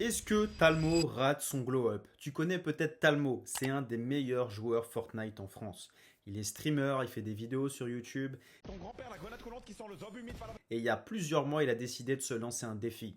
Est-ce que Talmo rate son glow-up? Tu connais peut-être Talmo, c'est un des meilleurs joueurs Fortnite en France. Il est streamer, il fait des vidéos sur YouTube Ton grand-père, la grenade collante qui sort le zob humide par la... et il y a plusieurs mois, il a décidé de se lancer un défi.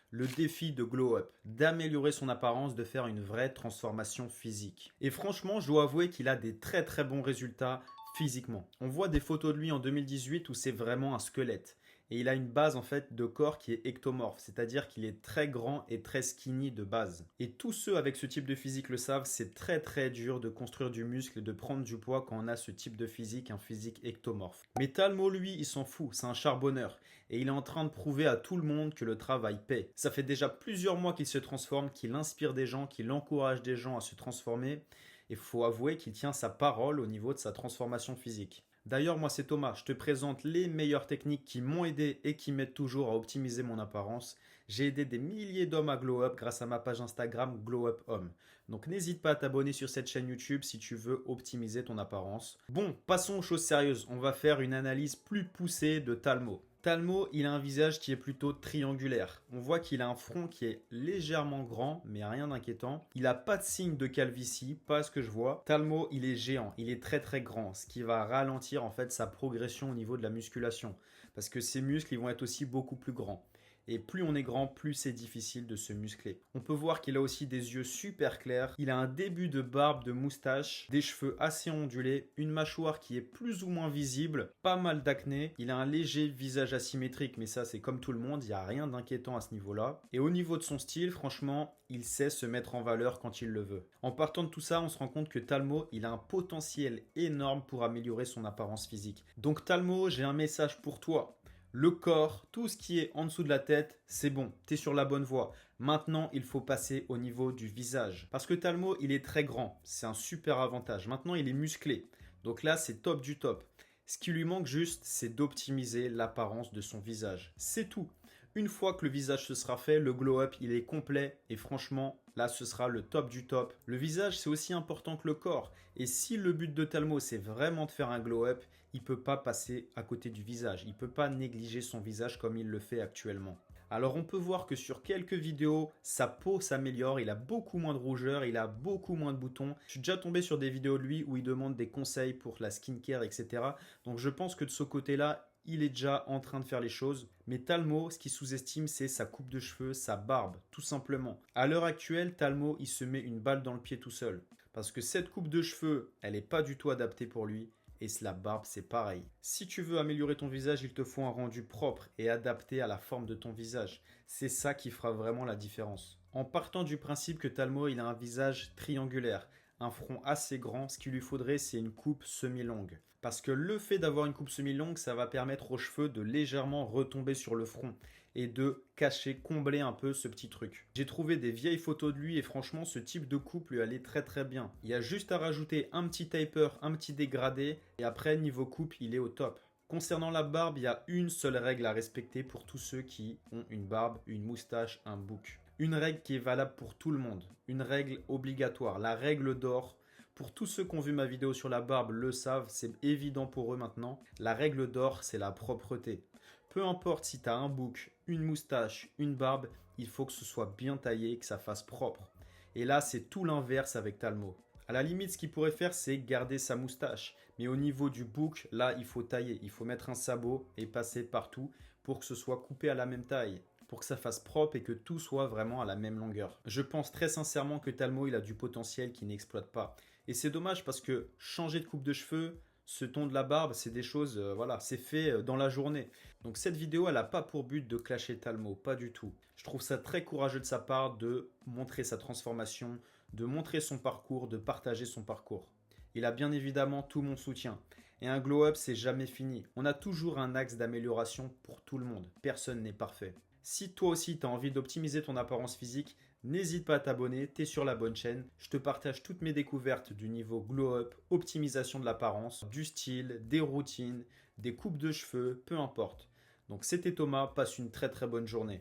Le défi de glow-up, d'améliorer son apparence, de faire une vraie transformation physique. Et franchement, je dois avouer qu'il a des très très bons résultats physiquement. On voit des photos de lui en 2018 où c'est vraiment un squelette. Et il a une base en fait de corps qui est ectomorphe, c'est-à-dire qu'il est très grand et très skinny de base. Et tous ceux avec ce type de physique le savent, c'est très très dur de construire du muscle et de prendre du poids quand on a ce type de physique, un physique ectomorphe. Mais Talmo, lui, il s'en fout, c'est un charbonneur. Et il est en train de prouver à tout le monde que le travail paie. Ça fait déjà plusieurs mois qu'il se transforme, qu'il inspire des gens, qu'il encourage des gens à se transformer. Et faut avouer qu'il tient sa parole au niveau de sa transformation physique. D'ailleurs, moi c'est Thomas, je te présente les meilleures techniques qui m'ont aidé et qui m'aident toujours à optimiser mon apparence. J'ai aidé des milliers d'hommes à glow up grâce à ma page Instagram Glow Up Homme. Donc n'hésite pas à t'abonner sur cette chaîne YouTube si tu veux optimiser ton apparence. Bon, passons aux choses sérieuses, on va faire une analyse plus poussée de Talmo. Talmo, il a un visage qui est plutôt triangulaire. On voit qu'il a un front qui est légèrement grand, mais rien d'inquiétant. Il n'a pas de signe de calvitie, pas à ce que je vois. Talmo, il est géant, il est très très grand, ce qui va ralentir en fait sa progression au niveau de la musculation. Parce que ses muscles, ils vont être aussi beaucoup plus grands. Et plus on est grand, plus c'est difficile de se muscler. On peut voir qu'il a aussi des yeux super clairs. Il a un début de barbe, de moustache, des cheveux assez ondulés, une mâchoire qui est plus ou moins visible, pas mal d'acné. Il a un léger visage asymétrique, mais ça c'est comme tout le monde, il n'y a rien d'inquiétant à ce niveau-là. Et au niveau de son style, franchement, il sait se mettre en valeur quand il le veut. En partant de tout ça, on se rend compte que Talmo, il a un potentiel énorme pour améliorer son apparence physique. Donc Talmo, j'ai un message pour toi. Le corps, tout ce qui est en dessous de la tête, c'est bon, t'es sur la bonne voie. Maintenant, il faut passer au niveau du visage. Parce que Talmo, il est très grand, c'est un super avantage. Maintenant, il est musclé. Donc là, c'est top du top. Ce qui lui manque juste, c'est d'optimiser l'apparence de son visage. C'est tout. Une fois que le visage se sera fait, le glow-up, il est complet et franchement, là, ce sera le top du top. Le visage, c'est aussi important que le corps. Et si le but de Talmo, c'est vraiment de faire un glow-up, il ne peut pas passer à côté du visage. Il ne peut pas négliger son visage comme il le fait actuellement. Alors on peut voir que sur quelques vidéos, sa peau s'améliore, il a beaucoup moins de rougeur, il a beaucoup moins de boutons. Je suis déjà tombé sur des vidéos de lui où il demande des conseils pour la skincare, etc. Donc je pense que de ce côté-là, il est déjà en train de faire les choses. Mais Talmo, ce qu'il sous-estime, c'est sa coupe de cheveux, sa barbe, tout simplement. À l'heure actuelle, Talmo, il se met une balle dans le pied tout seul. Parce que cette coupe de cheveux, elle n'est pas du tout adaptée pour lui. Et la barbe, c'est pareil. Si tu veux améliorer ton visage, il te faut un rendu propre et adapté à la forme de ton visage. C'est ça qui fera vraiment la différence. En partant du principe que Talmo, il a un visage triangulaire, un front assez grand, ce qu'il lui faudrait, c'est une coupe semi-longue. Parce que le fait d'avoir une coupe semi-longue, ça va permettre aux cheveux de légèrement retomber sur le front et de cacher, combler un peu ce petit truc. J'ai trouvé des vieilles photos de lui et franchement, ce type de coupe lui allait très très bien. Il y a juste à rajouter un petit taper, un petit dégradé et après, niveau coupe, il est au top. Concernant la barbe, il y a une seule règle à respecter pour tous ceux qui ont une barbe, une moustache, un bouc. Une règle qui est valable pour tout le monde. Une règle obligatoire. La règle d'or. Pour tous ceux qui ont vu ma vidéo sur la barbe le savent, c'est évident pour eux maintenant. La règle d'or, c'est la propreté. Peu importe si tu as un bouc, une moustache, une barbe, il faut que ce soit bien taillé, que ça fasse propre. Et là, c'est tout l'inverse avec Talmo. À la limite, ce qu'il pourrait faire, c'est garder sa moustache. Mais au niveau du bouc, là, il faut tailler. Il faut mettre un sabot et passer partout pour que ce soit coupé à la même taille, pour que ça fasse propre et que tout soit vraiment à la même longueur. Je pense très sincèrement que Talmo, il a du potentiel qu'il n'exploite pas. Et c'est dommage parce que changer de coupe de cheveux, ce ton de la barbe, c'est des choses, voilà, c'est fait dans la journée. Donc cette vidéo, elle n'a pas pour but de clasher Talmo, pas du tout. Je trouve ça très courageux de sa part de montrer sa transformation, de montrer son parcours, de partager son parcours. Il a bien évidemment tout mon soutien. Et un glow-up, c'est jamais fini. On a toujours un axe d'amélioration pour tout le monde. Personne n'est parfait. Si toi aussi tu as envie d'optimiser ton apparence physique, n'hésite pas à t'abonner, tu es sur la bonne chaîne. Je te partage toutes mes découvertes du niveau glow-up, optimisation de l'apparence, du style, des routines, des coupes de cheveux, peu importe. Donc c'était Thomas, passe une très très bonne journée.